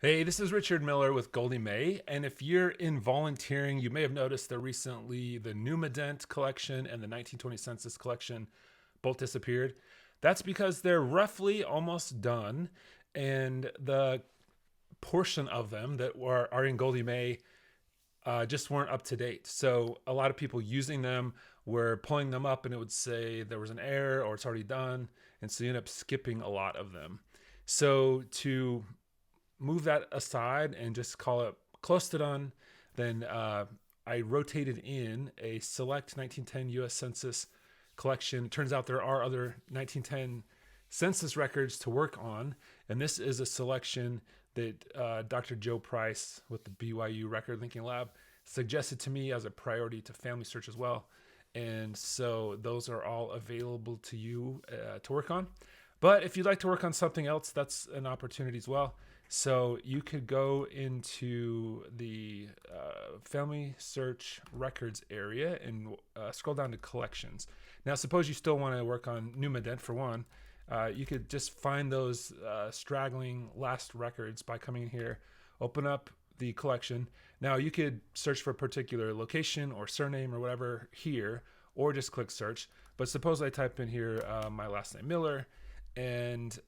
Hey, this is Richard Miller with Goldie May. And if you're in volunteering, you may have noticed that recently the Numadent collection and the 1920 census collection both disappeared. That's because they're roughly almost done. And the portion of them that are in Goldie May just weren't up to date. So a lot of people using them were pulling them up and it would say there was an error or it's already done. And so you end up skipping a lot of them. So to move that aside and just call it close to done, then I rotated in a select 1910 U.S. Census collection. Turns out there are other 1910 census records to work on, and this is a selection that Dr. Joe Price with the BYU Record Linking Lab suggested to me as a priority to Family Search as well. And so those are all available to you to work on. But if you'd like to work on something else, that's an opportunity as well. So you could go into the Family Search Records area and scroll down to Collections. Now, suppose you still want to work on Numadent for one. You could just find those straggling last records by coming in here, open up the collection. Now, you could search for a particular location or surname or whatever here, or just click search. But suppose I type in here my last name, Miller, and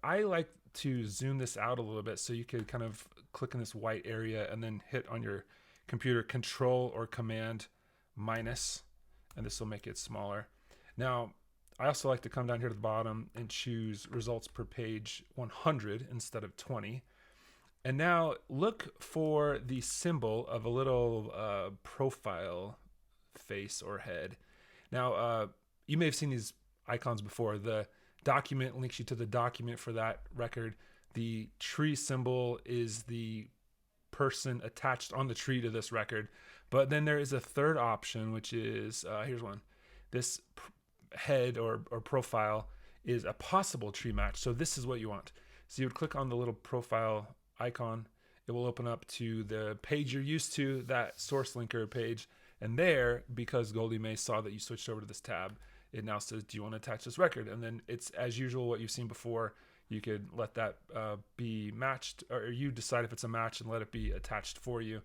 I like to zoom this out a little bit so you could kind of click in this white area and then hit on your computer Control or Command minus, and this will make it smaller. Now, I also like to come down here to the bottom and choose results per page 100 instead of 20. And now look for the symbol of a little profile face or head. Now, you may have seen these icons before. The document links you to the document for that record. The tree symbol is the person attached on the tree to this record. But then there is a third option, which is, here's one. This head or profile is a possible tree match. So this is what you want. So you would click on the little profile icon. It will open up to the page you're used to, that source linker page. And there, because Goldie May saw that you switched over to this tab, it now says, do you want to attach this record? And then it's, as usual, what you've seen before. You could let that be matched, or you decide if it's a match and let it be attached for you.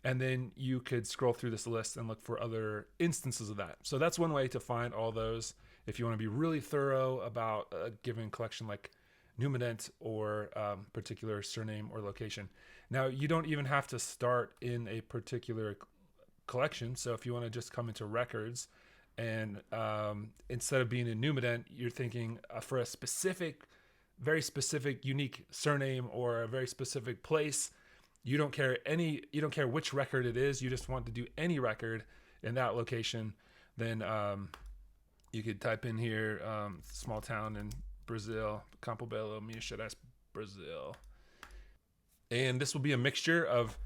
And then you could scroll through this list and look for other instances of that. So that's one way to find all those if you want to be really thorough about a given collection like Numadent or particular surname or location. Now, you don't even have to start in a particular collection. So if you want to just come into records and instead of being in Numadent, you're thinking for a specific, very specific, unique surname or a very specific place, you don't care which record it is. You just want to do any record in that location. Then you could type in here, small town in Brazil, Campo Belo, Minas Gerais, Brazil. And this will be a mixture of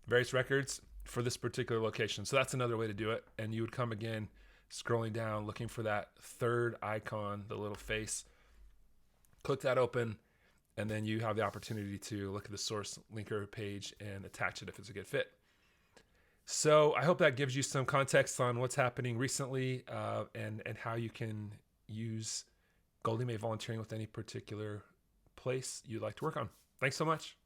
various records for this particular location. So that's another way to do it. And you would come again, scrolling down, looking for that third icon, the little face. Click that open, and then you have the opportunity to look at the source linker page and attach it if it's a good fit. So I hope that gives you some context on what's happening recently and how you can use Goldie May volunteering with any particular place you'd like to work on. Thanks so much.